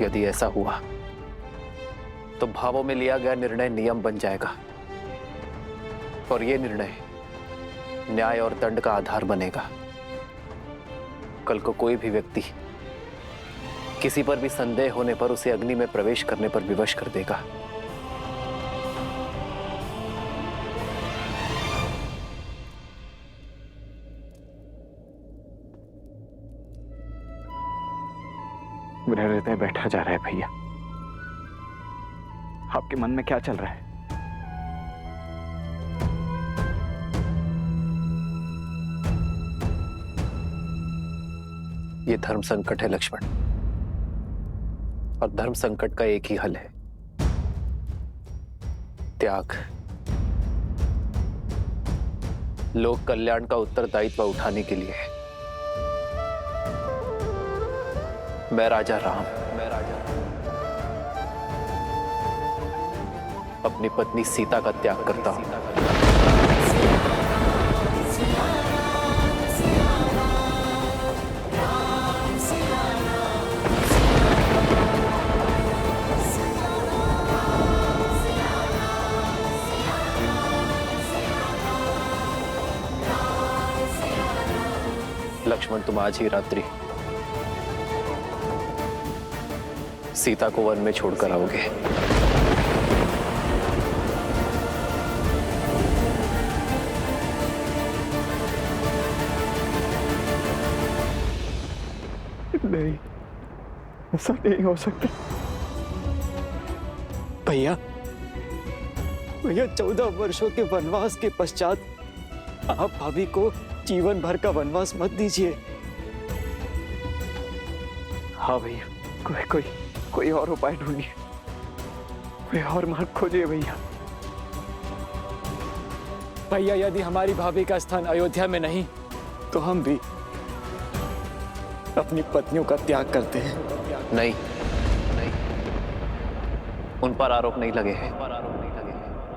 यदि ऐसा हुआ तो भावों में लिया गया निर्णय नियम बन जाएगा और यह निर्णय न्याय और दंड का आधार बनेगा। कल को कोई भी व्यक्ति किसी पर भी संदेह होने पर उसे अग्नि में प्रवेश करने पर विवश कर देगा। मेरा हृदय बैठा जा रहा है भैया। आपके मन में क्या चल रहा है? ये धर्म संकट है लक्ष्मण, और धर्म संकट का एक ही हल है, त्याग। लोक कल्याण का उत्तरदायित्व उठाने के लिए मैं राजा राम अपनी पत्नी सीता का त्याग करता हूं। लक्ष्मण, तुम आज ही रात्रि सीता को वन में छोड़कर आओगे। नहीं, ऐसा नहीं हो सकता भैया। भैया 14 वर्षों के वनवास के पश्चात आप भाभी को जीवन भर का वनवास मत दीजिए। हाँ भैया, कोई और उपाय ढूंढिए, कोई और मार्ग खोजिए भैया। भैया यदि हमारी भाभी का स्थान अयोध्या में नहीं तो हम भी अपनी पत्नियों का त्याग करते हैं। नहीं, उन पर आरोप नहीं लगे हैं,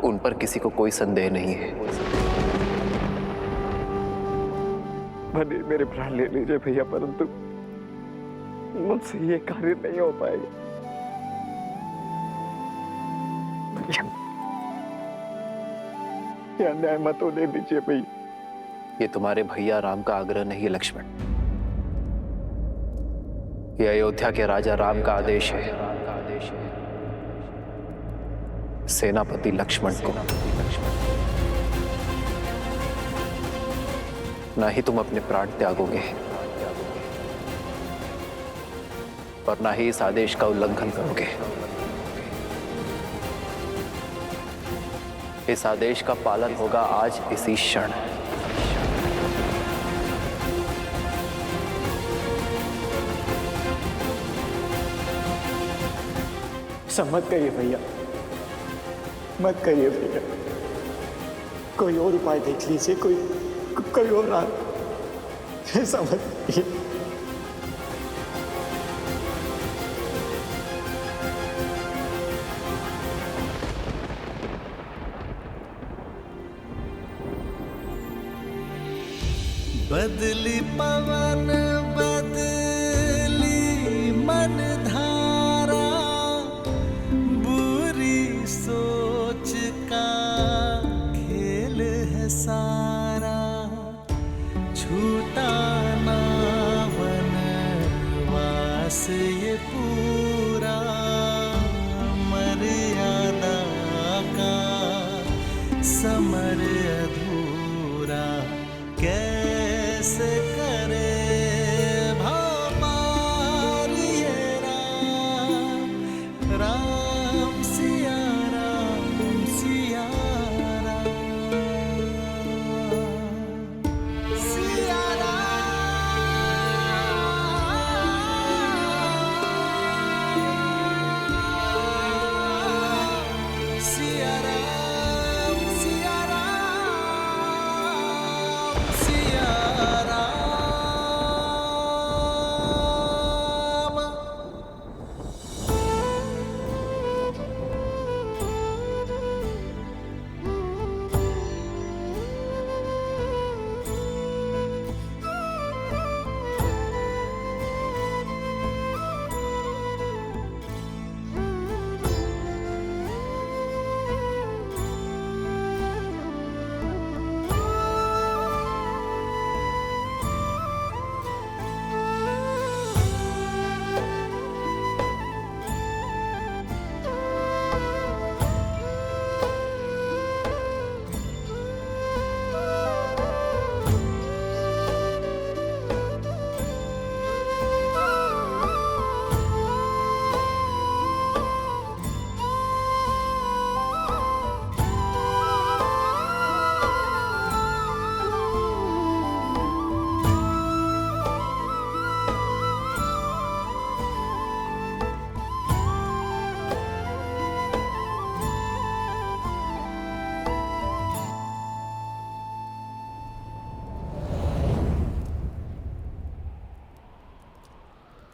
उन पर किसी को कोई संदेह नहीं है। भले मेरे प्राण ले लीजिए भैया, परंतु मुझसे ये कार्य नहीं हो पाएगा भैया। ये अन्याय मत होने दीजिए भैया। ये तुम्हारे भैया राम का आग्रह नहीं है लक्ष्मण, ये अयोध्या के राजा राम का आदेश है सेनापति लक्ष्मण को। ना ही तुम अपने प्राण त्यागोगे और ना ही इस आदेश का उल्लंघन करोगे। इस आदेश का पालन होगा आज इसी क्षण। ऐसा मत करिए भैया, मत करिए भैया। कोई और उपाय देख लीजिए, कोई और राह। ऐसा मत करिए। बदली पवन बदली मन धारा, बुरी सोच का खेल है सारा। छूटा ना वनवास ये पूरा, मर्यादा का समर अधूरा। कैसे करे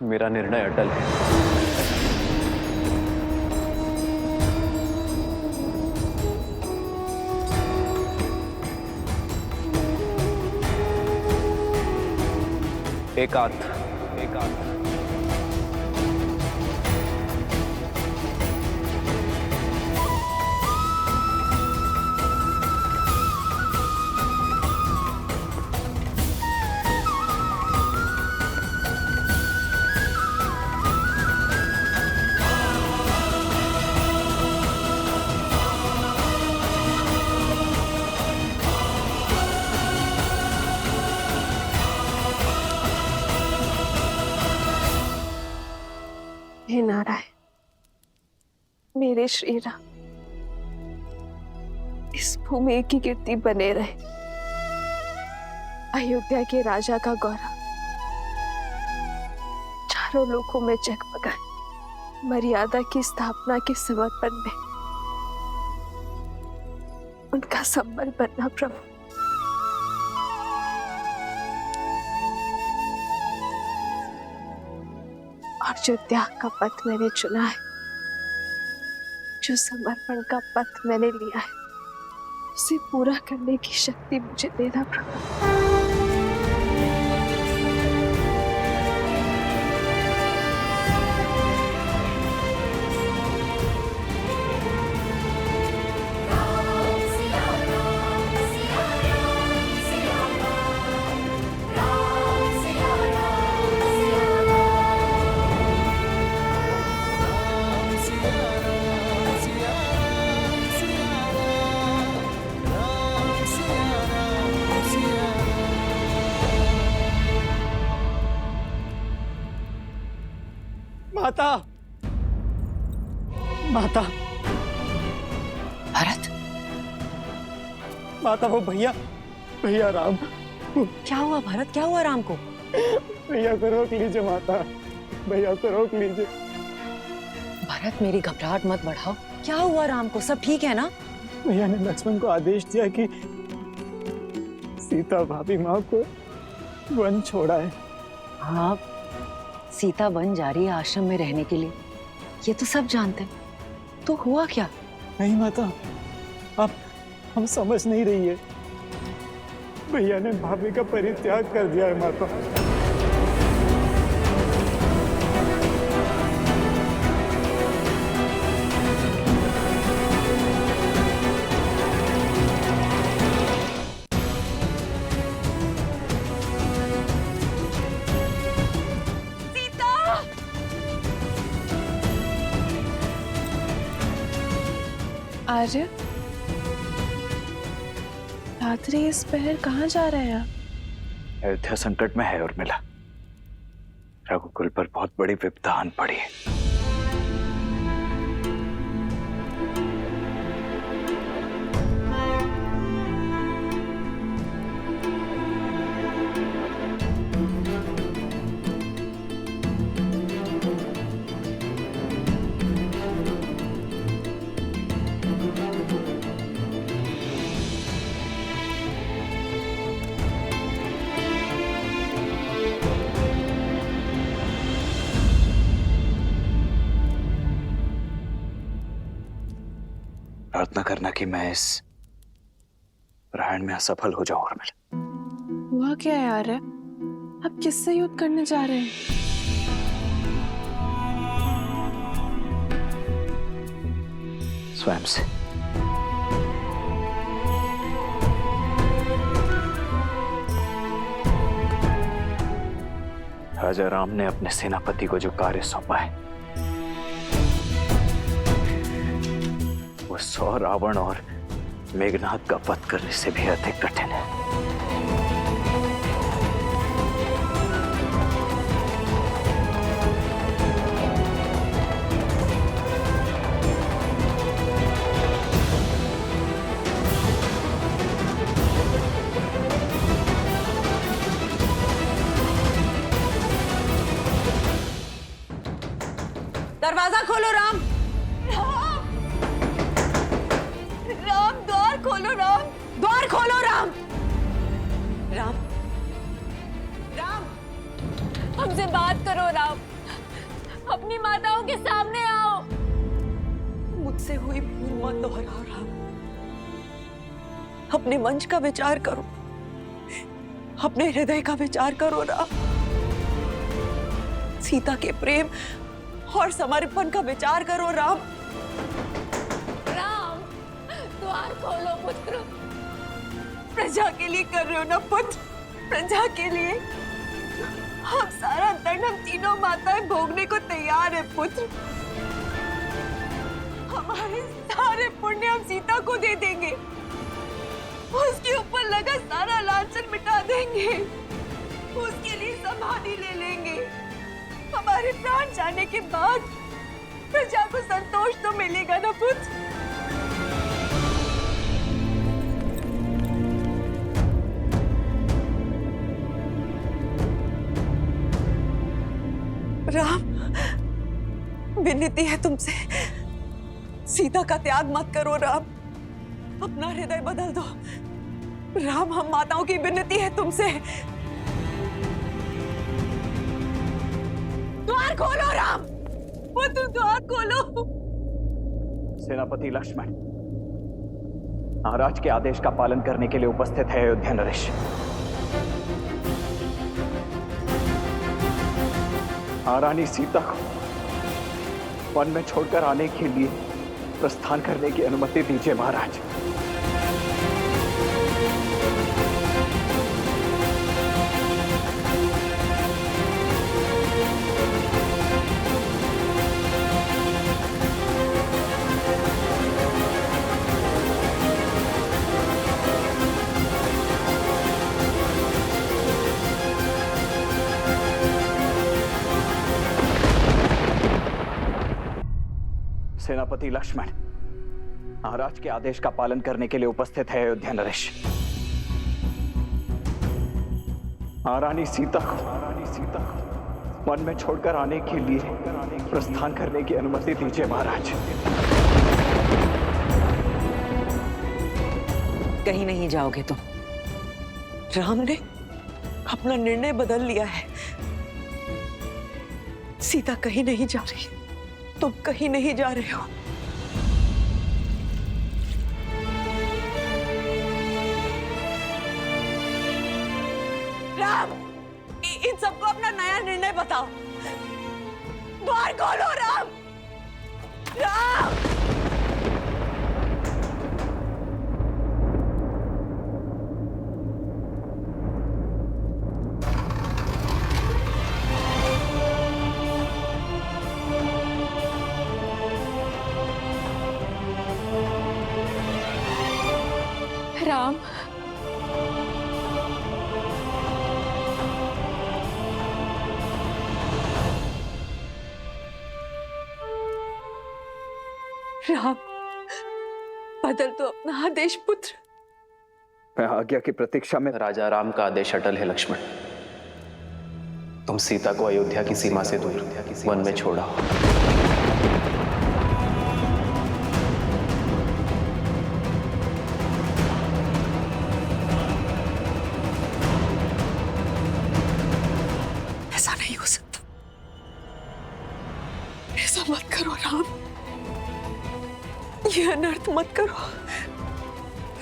मेरा निर्णय अटल है। एकांत। हे नारायण, मेरे श्री राम, इस भूमि की कीर्ति बने रहे, अयोध्या के राजा का गौरव चारों लोकों में जगमगाए, मर्यादा की स्थापना के समर्पण में उनका संबल बनना प्रभु। और जो त्याग का पथ मैंने चुना है, जो समर्पण का पथ मैंने लिया है, उसे पूरा करने की शक्ति मुझे देना प्रभु। माता, माता, भरत, माता, वो भैया, भैया राम, क्या हुआ भरत? क्या हुआ राम को? भैया को रोक लीजिए माता, भैया को रोक लीजिए। भरत, मेरी घबराहट मत बढ़ाओ। क्या हुआ राम को? सब ठीक है ना? भैया ने लक्ष्मण को आदेश दिया कि सीता भाभी माँ को वन छोड़ा है। हाँ, सीता वन जा रही है आश्रम में रहने के लिए, ये तो सब जानते हैं। तो हुआ क्या? नहीं माता, आप हम समझ नहीं रही है। भैया ने भाभी का परित्याग कर दिया है माता। आर्य, रात्रि इस पहर कहाँ जा रहे हैं आप? अयोध्या संकट में है उर्मिला। रघुकुल पर बहुत बड़ी विपदा आन पड़ी है। प्रार्थना करना कि मैं इस प्रयाण में असफल हो जाऊं उर्मिला। हुआ क्या है आर्य? आप किससे युद्ध करने जा रहे हैं? स्वयं से। राजा राम ने अपने सेनापति को जो कार्य सौंपा है, वो 100 रावण और मेघनाद का वध करने से भी अधिक कठिन है। दरवाजा खोलो राम। राम, द्वार खोलो राम, द्वार खोलो राम। राम, राम, हमसे बात करो राम, अपनी माताओं के सामने आओ। मुझसे हुई भूल मत दोहराओ राम। अपने मंच का विचार करो, अपने हृदय का विचार करो राम। सीता के प्रेम और समर्पण का विचार करो राम। राम, द्वार खोलो पुत्र। प्रजा के लिए कर रहे हो ना पुत्र, प्रजा के लिए। हम सारा दंड हम तीनों माताएं भोगने को तैयार है पुत्र। हमारे सारे पुण्य हम सीता को दे देंगे, उसके ऊपर लगा सारा लांछन मिटा देंगे, उसके लिए समाधि ले लेंगे। हमारे प्राण जाने के बाद प्रजा को संतोष तो मिलेगा ना पुत्र। राम, विनती है तुमसे, सीता का त्याग मत करो राम। अपना हृदय बदल दो राम। हम माताओं की विनती है तुमसे। द्वार खोलो राम, पुत्र द्वार खोलो। सेनापति लक्ष्मण, महाराज के आदेश का पालन करने के लिए उपस्थित है अयोध्या नरेश। महारानी सीता को वन में छोड़कर आने के लिए प्रस्थान करने की अनुमति दीजिए महाराज। सेनापति लक्ष्मण, महाराज के आदेश का पालन करने के लिए उपस्थित है अयोध्या नरेश। महारानी सीता को वन में छोड़कर आने के लिए प्रस्थान करने की अनुमति दीजिए महाराज। कहीं नहीं जाओगे तुम। राम ने अपना निर्णय बदल लिया है। सीता कहीं नहीं जा रही, तुम कहीं नहीं जा रहे हो। राम, इन सबको अपना नया निर्णय बताओ। द्वार खोलो राम। राम, राम, राम, बदल दो अपना आदेश पुत्र। मैं आज्ञा की प्रतीक्षा में। राजा राम का आदेश अटल है लक्ष्मण। तुम सीता को अयोध्या की सीमा से दूर वन में छोड़ा। ऐसा नहीं हो सकता, ऐसा मत करो राम, ये अनर्थ मत करो।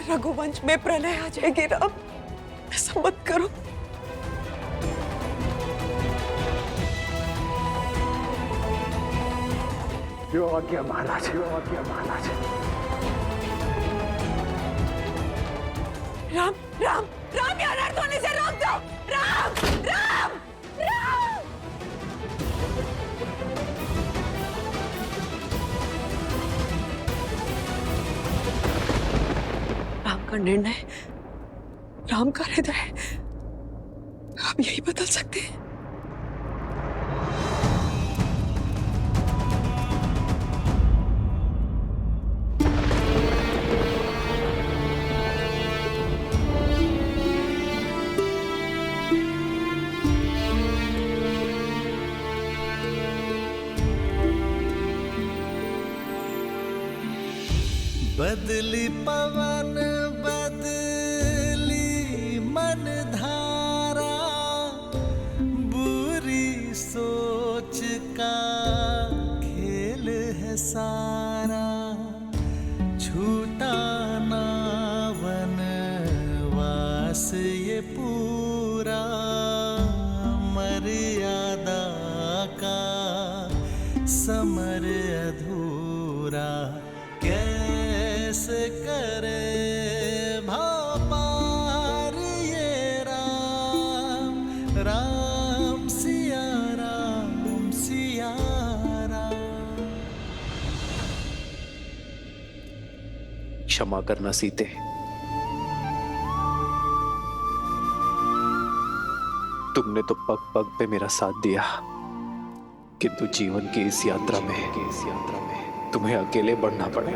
रघुवंश में प्रलय आ जाएगी राम, ऐसा मत करो। जो आज्ञा महाराज, जो आज्ञा महाराज। राम, राम, राम, ये अनर्थ होने से रोक दो। राम, राम, राम। राम का निर्णय, राम का हृदय, आप यही बदल सकते हैं। बदली पवन बदली मन धारा, बुरी सोच का सारा छूटा ना वनवास ये पूरा मर्यादा का समर अधूरा कैसे करे भापार ये राम राम सिया राम सिया राम। क्षमा करना सीते, तुमने तो पग पग पे मेरा साथ दिया, किंतु जीवन की इस यात्रा में तुम्हें अकेले बढ़ना पड़े।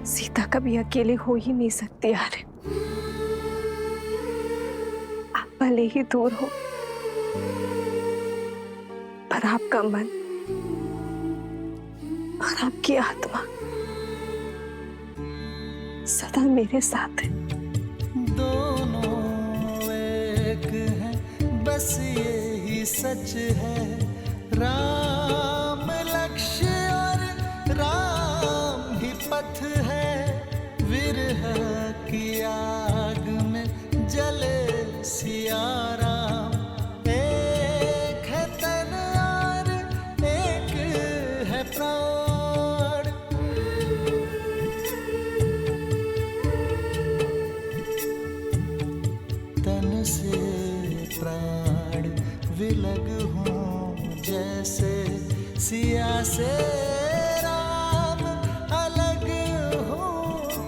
सीता कभी अकेले हो ही नहीं सकती यार। आप भले ही दूर हो, पर आपका मन और आपकी आत्मा सदा मेरे साथ है। दोनों एक है, बस यही सच है। राम लक्ष्य और राम ही पथ है। विरह की आग में जले सिया राम। एक है तन और एक है प्राण। तन से प्राण विलग हों जैसे सिया से राम अलग हो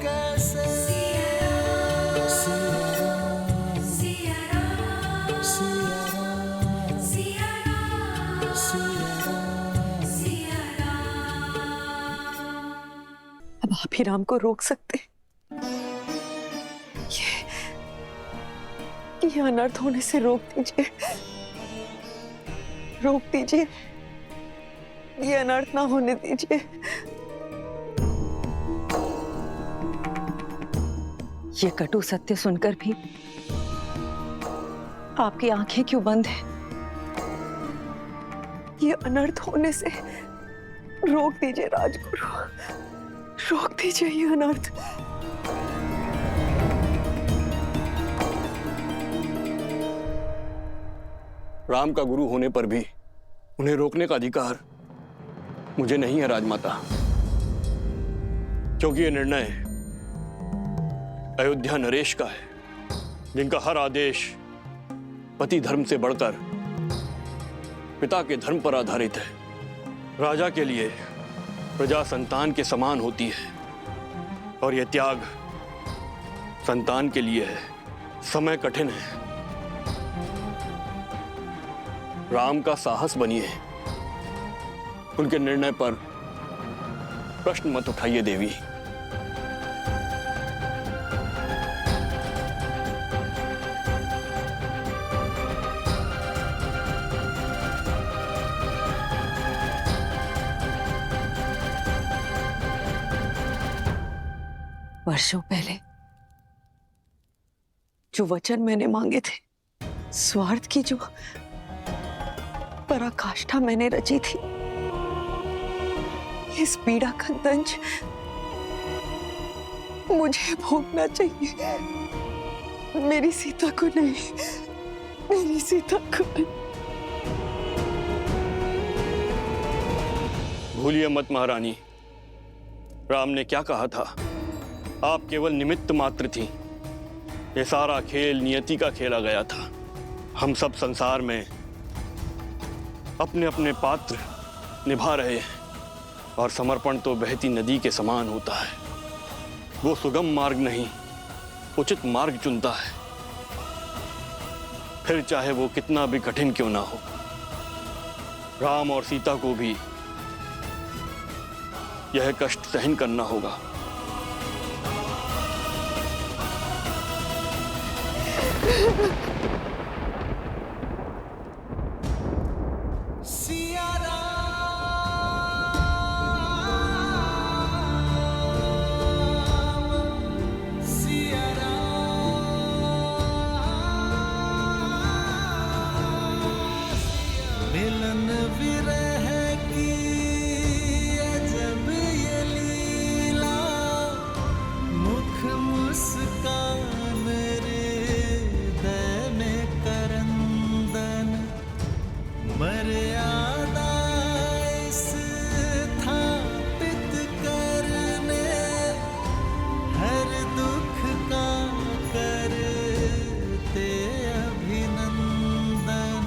कैसे। सिया राम सिया राम सिया राम सिया राम सिया राम। अब आप ही राम को रोक सकते हैं। ये अनर्थ होने से रोक दीजिए, रोक दीजिए, ये अनर्थ ना होने दीजिए। ये कटु सत्य सुनकर भी आपकी आंखें क्यों बंद हैं? ये अनर्थ होने से रोक दीजिए राजगुरु, रोक दीजिए ये अनर्थ। राम का गुरु होने पर भी उन्हें रोकने का अधिकार मुझे नहीं है राजमाता, क्योंकि यह निर्णय अयोध्या नरेश का है, जिनका हर आदेश पति धर्म से बढ़कर पिता के धर्म पर आधारित है। राजा के लिए प्रजा संतान के समान होती है, और यह त्याग संतान के लिए है। समय कठिन है। राम का साहस बनिए, उनके निर्णय पर प्रश्न मत उठाइए देवी। वर्षों पहले जो वचन मैंने मांगे थे, स्वार्थ की जो पराकाष्ठा मैंने रची थी, इस पीड़ा का दंश मुझे भोगना चाहिए, मेरी सीता को नहीं, मेरी सीता को नहीं। भूलिए मत महारानी, राम ने क्या कहा था? आप केवल निमित्त मात्र थी। ये सारा खेल नियति का खेला गया था। हम सब संसार में अपने अपने पात्र निभा रहे हैं, और समर्पण तो बहती नदी के समान होता है। वो सुगम मार्ग नहीं, उचित मार्ग चुनता है, फिर चाहे वो कितना भी कठिन क्यों ना हो। राम और सीता को भी यह कष्ट सहन करना होगा। सिया राम सिया राम। विरह की अजब ये लीला, मुख मुस्कान हृदय में करंदन, मर्यादा स्थापित करने, हर दुख का करते अभिनंदन,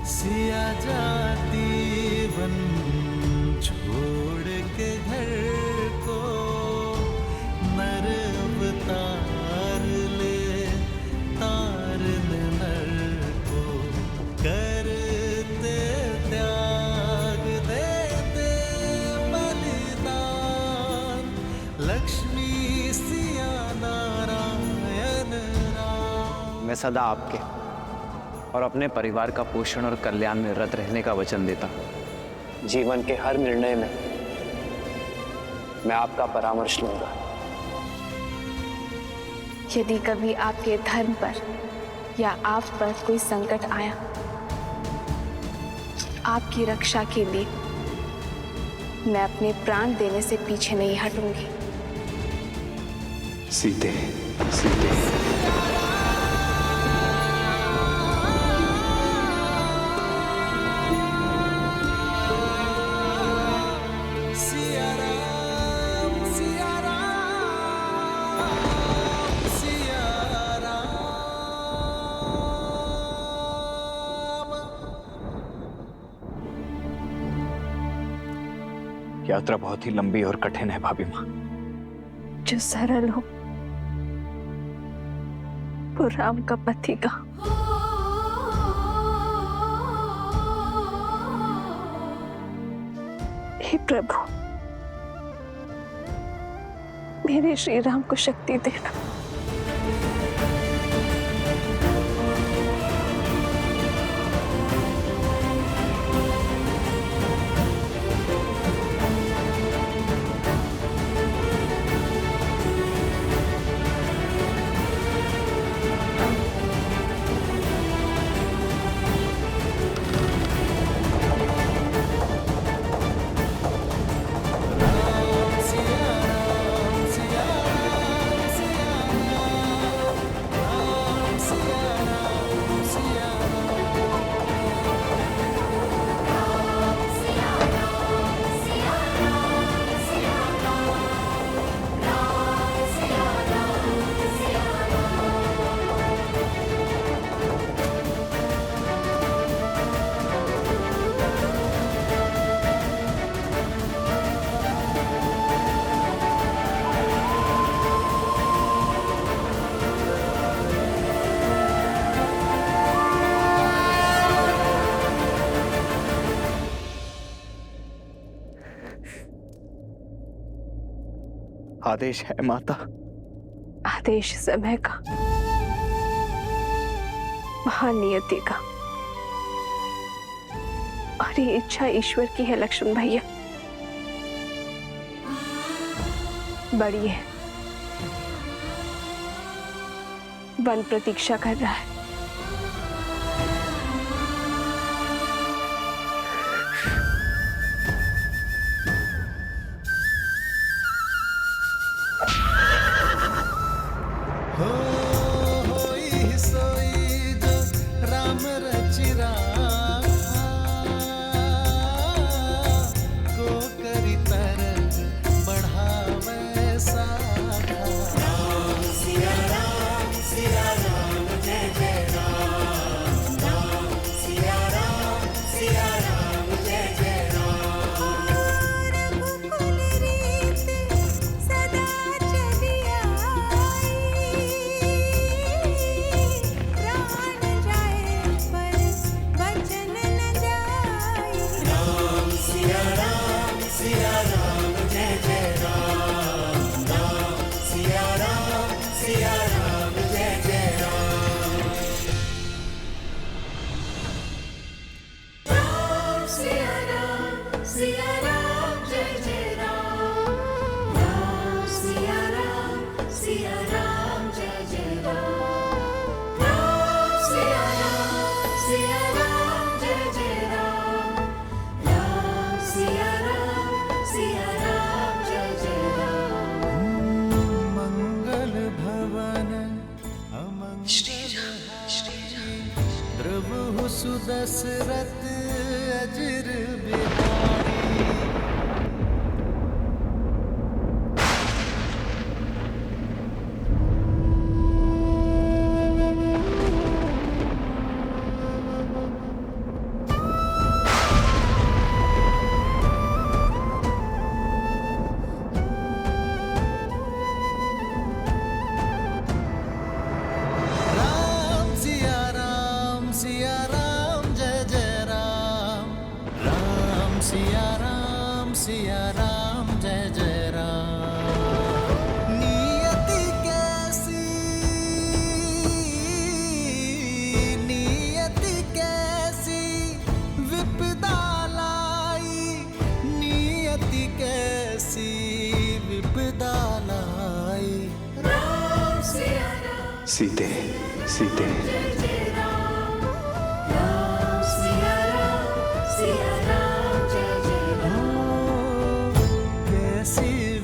सिया जाती वन छोड़ के घर को, नर अवतार ले तारन नर को, करते त्याग देते बलिदान, लक्ष्मी सिया नारायण राम। मैं सदा आपके और अपने परिवार का पोषण और कल्याण में रत रहने का वचन देता हूं। जीवन के हर निर्णय में मैं आपका परामर्श लूंगा। यदि कभी आपके धर्म पर या आप पर कोई संकट आया, आपकी रक्षा के लिए मैं अपने प्राण देने से पीछे नहीं हटूंगी। सीते, सीते। सिया राम, सिया राम, सिया राम। यात्रा बहुत ही लंबी और कठिन है भाभी माँ। जो सरल हो वो राम का पति का। हे प्रभु, मेरे श्री राम को शक्ति देना। आदेश है माता। आदेश समय का, महानियति का, और ये इच्छा ईश्वर की है लक्ष्मण भैया। बड़ी है, वन प्रतीक्षा कर रहा है। होई सोई जो राम रचि राखा, को करी तरज बढ़ावे साखा। राम सिया राम जय जय। प्रभु सुदशरथ अजर बिहारी। सिया राम जय जय राम। नियति कैसी विपदा लाई, नियति कैसी विपदा लाई। राम सिया राम सीते सीते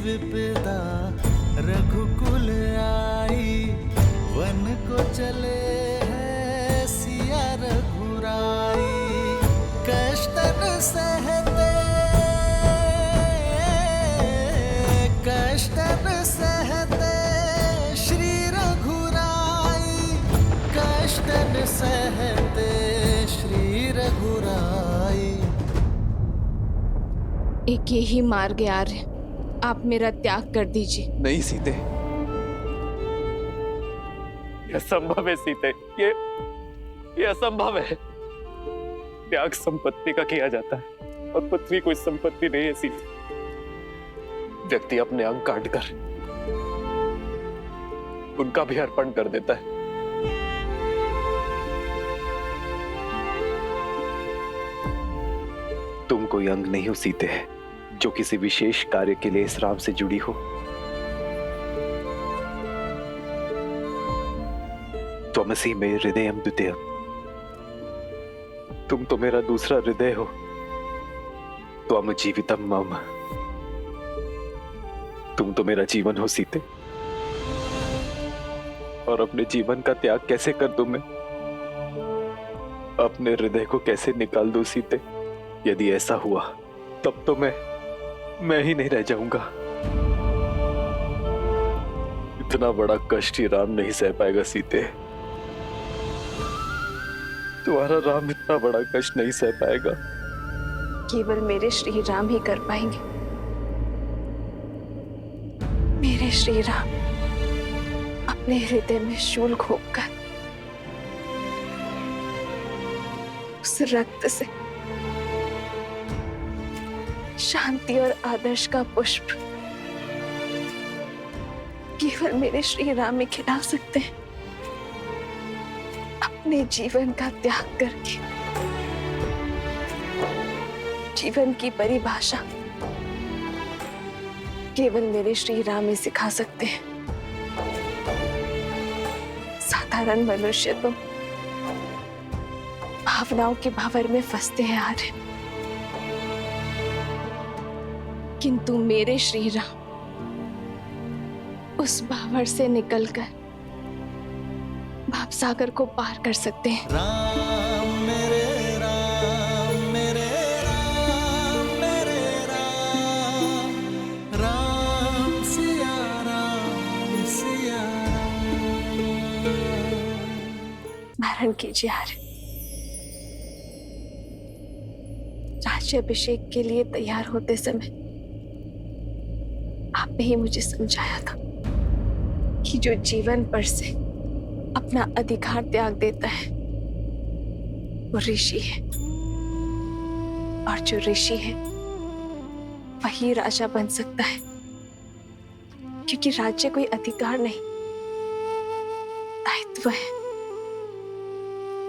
विपदा रघुकुल आई, वन को चले हैं सिया रघुराई। कष्टन सहते श्री रघुराई, कष्टन सहते श्री रघुराई। एक यही मार्ग है आर्य, आप मेरा त्याग कर दीजिए। नहीं सीते, यह असंभव है सीते, ये असंभव है। त्याग संपत्ति का किया जाता है और पृथ्वी कोई संपत्ति नहीं है सीते। व्यक्ति अपने अंग काटकर उनका भी अर्पण कर देता है। तुम कोई अंग नहीं हो सीते, जो किसी विशेष कार्य के लिए इस राम से जुड़ी हो। त्वमसि मे हृदयम द्वितीयम्, तुम तो मेरा दूसरा हृदय हो। त्वम जीवितम मम, तुम तो मेरा जीवन हो सीते। और अपने जीवन का त्याग कैसे कर दूं मैं? अपने हृदय को कैसे निकाल दूं सीते? यदि ऐसा हुआ तब तो मैं ही नहीं रह जाऊंगा। इतना बड़ा कष्ट ही राम नहीं सह पाएगा सीते। तुम्हारा राम इतना बड़ा कष्ट नहीं सह पाएगा। केवल मेरे श्री राम ही कर पाएंगे। मेरे श्री राम अपने हृदय में शूल घोंपकर उस रक्त से शांति और आदर्श का पुष्प केवल मेरे श्री राम ही खिला सकते हैं। अपने जीवन का त्याग करके जीवन की परिभाषा केवल मेरे श्री राम ही सिखा सकते हैं। साधारण मनुष्य तो भावनाओं के भावर में फंसते हैं आर्य, किंतु मेरे श्री राम उस भावर से निकलकर भावसागर को पार कर सकते हैं। राम मेरे राम मेरे राम मेरे राम, राम सिया राम सिया राम। धारण कीजिए आर्य। राज्याभिषेक के लिए तैयार होते समय आपने ही मुझे समझाया था कि जो जीवन पर से अपना अधिकार त्याग देता है वो ऋषि है, और जो ऋषि है वही राजा बन सकता है। क्योंकि राज्य कोई अधिकार नहीं, दायित्व है।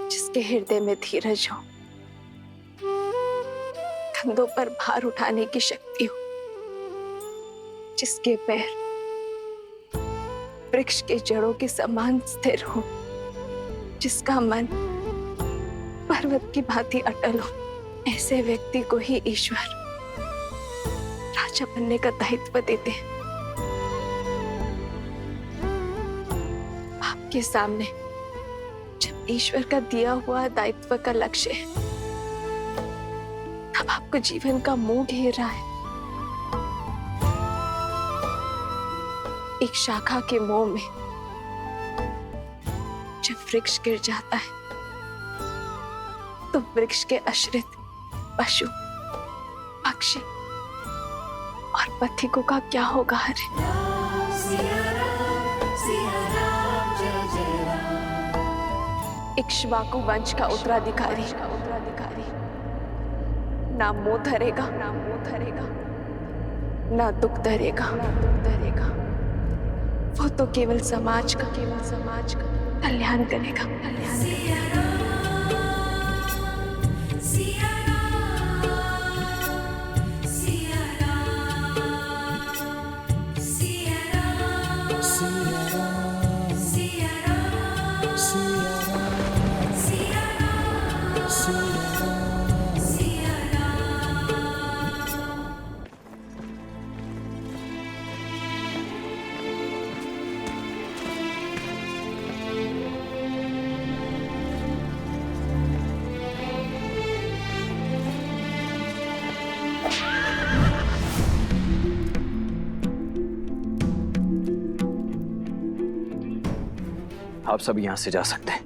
जिसके हृदय में धीरज हो, कंधों पर भार उठाने की शक्ति हो, जिसके पैर वृक्ष के जड़ों के समान स्थिर हो, जिसका मन पर्वत की भांति अटल हो, ऐसे व्यक्ति को ही ईश्वर राजा बनने का दायित्व देते हैं। आपके सामने जब ईश्वर का दिया हुआ दायित्व का लक्ष्य है, तब आपको जीवन का मोह घेर रहा है। एक शाखा के मोह में जब वृक्ष गिर जाता है तो वृक्ष के आश्रित पशु, पक्षी और पथिकों का क्या होगा? हरे इक्ष्वाकु वंश का उत्तराधिकारी ना मोह धरेगा, ना दुख धरेगा। वो तो केवल समाज का कल्याण करेगा। आप सब यहां से जा सकते हैं।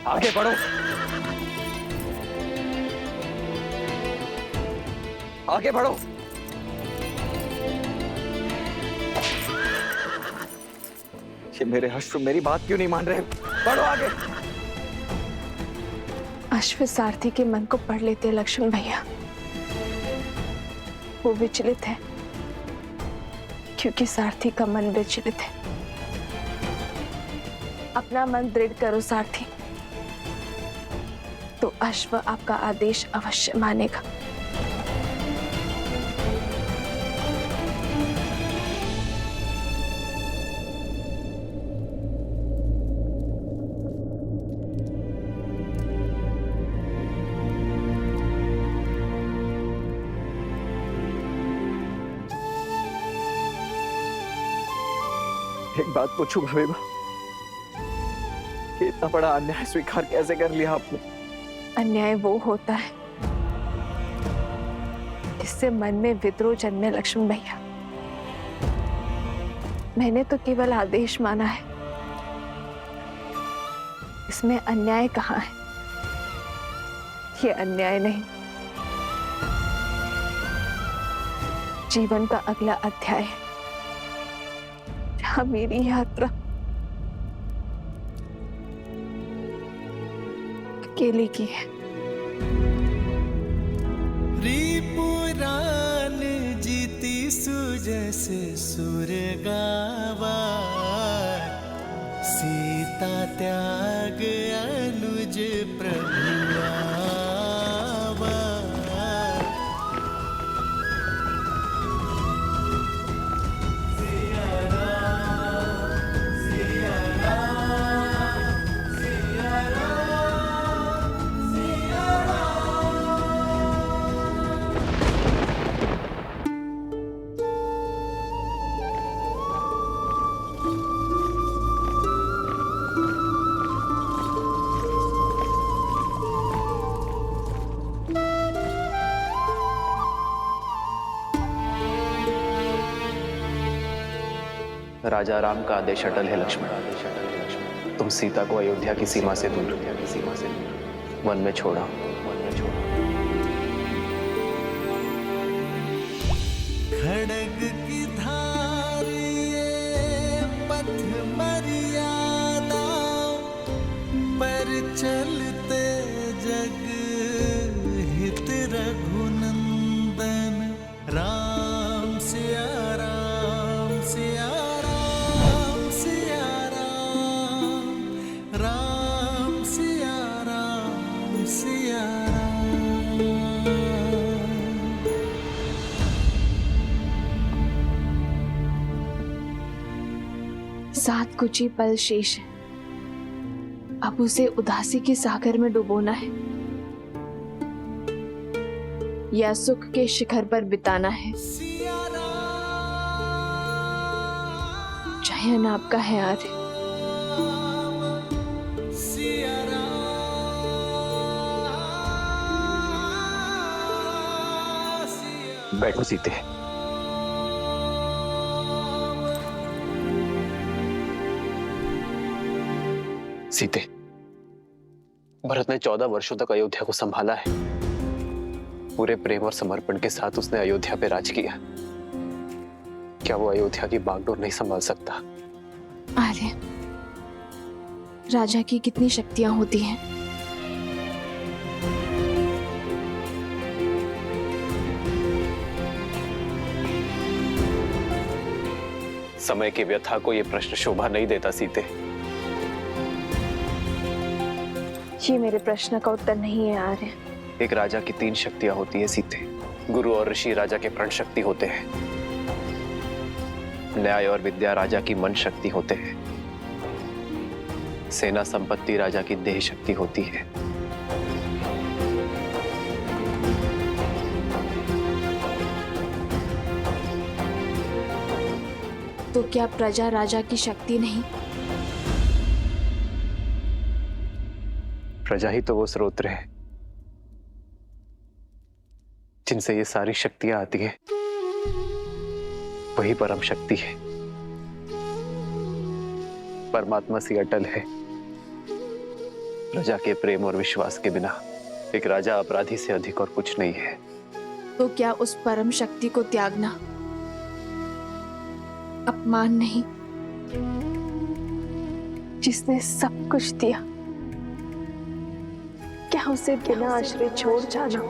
आगे बढ़ो, आगे बढ़ो। ये मेरे अश्व मेरी बात क्यों नहीं मान रहे? बढ़ो आगे। अश्व सारथी के मन को पढ़ लेते हैं लक्ष्मण भैया। वो विचलित है क्योंकि सारथी का मन विचलित है। अपना मन दृढ़ करो सारथी, तो अश्व आपका आदेश अवश्य मानेगा। एक बात पूछूं भवेबा, कि इतना बड़ा अन्याय स्वीकार कैसे कर लिया आपने? अन्याय वो होता है जिससे मन में विद्रोह जन्मे लक्ष्मण भैया। मैंने तो केवल आदेश माना है, इसमें अन्याय कहाँ है? ये अन्याय नहीं, जीवन का अगला अध्याय है जहां मेरी यात्रा अकेले की है। रिपुरान जीती सुजैसे सुर गावा, सीता त्याग अनुज प्रभुआवा। राजा राम का आदेश अटल है लक्ष्मण। तुम सीता को अयोध्या की सीमा से दूर वन में छोड़ा। खड़ग की धार ये पथ मर्यादा, पर चलते जग हित रघुनंदन। राम सिया राम सिया राम सिया राम, राम सिया राम सिया राम। बहुत कुछ ही पल शेष है। अब उसे उदासी के सागर में डुबोना है या सुख के शिखर पर बिताना है। चयन आपका है आर्य। बैठो सीते। सीते, भरत ने 14 वर्षों तक अयोध्या को संभाला है। पूरे प्रेम और समर्पण के साथ उसने अयोध्या पे राज किया। क्या वो अयोध्या की बागडोर नहीं संभाल सकता? आर्य, राजा की कितनी शक्तियां होती हैं। समय की व्यथा को यह प्रश्न शोभा नहीं देता सीते। ये मेरे प्रश्न का उत्तर नहीं है आर्य। एक राजा की 3 शक्तियां होती है सीते। गुरु और ऋषि राजा के प्रण शक्ति होते हैं। न्याय और विद्या राजा की मन शक्ति होते हैं। सेना संपत्ति राजा की देह शक्ति होती है। तो क्या प्रजा राजा की शक्ति नहीं? प्रजा ही तो वो स्रोत है जिनसे ये सारी शक्तियां आती हैं। वही परम शक्ति है, परमात्मा सी अटल है। प्रजा के प्रेम और विश्वास के बिना एक राजा अपराधी से अधिक और कुछ नहीं है। तो क्या उस परम शक्ति को त्यागना अपमान नहीं? जिसने सब कुछ दिया, क्या उसे बिना आश्रय छोड़ जाना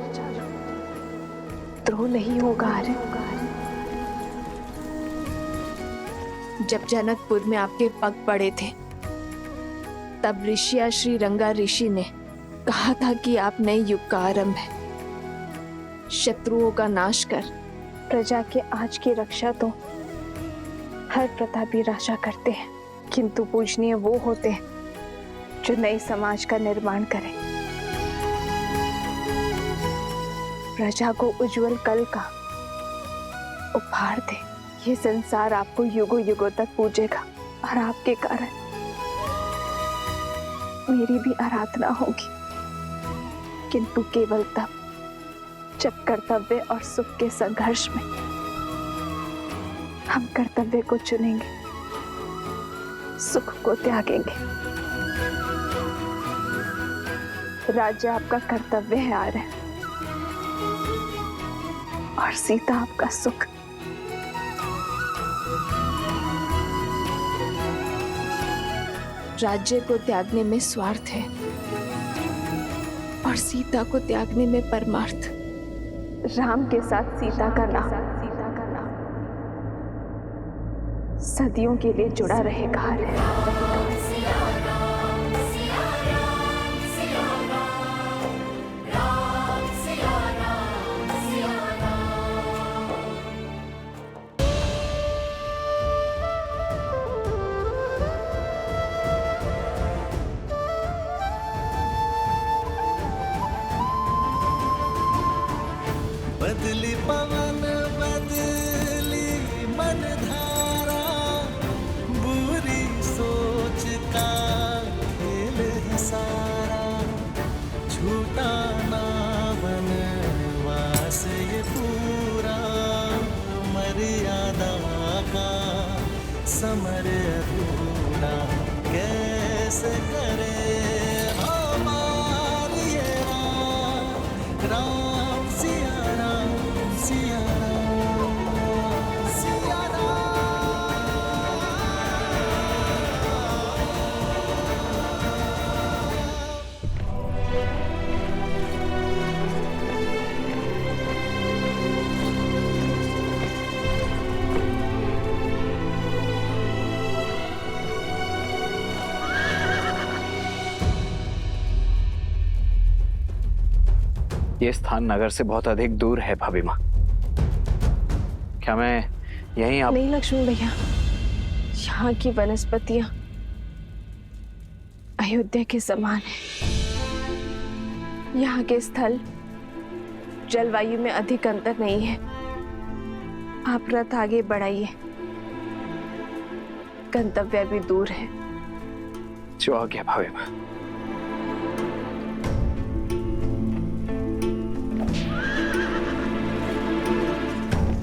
द्रोह नहीं होगा आर्य? जब जनकपुर में आपके पग पड़े थे, तब ऋषिया श्री रंगा ऋषि ने कहा था कि आप नए युग का आरंभ है। शत्रुओं का नाश कर प्रजा के आज की रक्षा तो हर प्रतापी राजा करते हैं, किंतु पूजनीय वो होते हैं जो नए समाज का निर्माण करें, प्रजा को उज्जवल कल का उपहार दे। ये संसार आपको युगों युगों तक पूजेगा और आपके कारण मेरी भी आराधना होगी, किंतु केवल तब जब कर्तव्य और सुख के संघर्ष में हम कर्तव्य को चुनेंगे, सुख को त्यागेंगे। राज्य आपका कर्तव्य है आर्य, और सीता आपका सुख। राज्य को त्यागने में स्वार्थ है और सीता को त्यागने में परमार्थ। राम के साथ सीता का नाम सदियों के लिए जुड़ा रहेगा। बदली पवन बदली मन धारा, बुरी सोच का खेल है सारा, झूठा ना बनवास ये पूरा, मर्यादा का समर अधूरा, कैसे करे हमारी ये राम सिया राम सिया राम सिया राम। ये स्थान नगर से बहुत अधिक दूर है भाभी माँ। क्या मैं यहीं आप? नहीं लक्ष्मण भैया, यहाँ की वनस्पतियां अयोध्या के समान है। यहाँ के स्थल जलवायु में अधिक अंतर नहीं है। आप रथ आगे बढ़ाइए, गंतव्य भी दूर है। जो आ गया भावे में।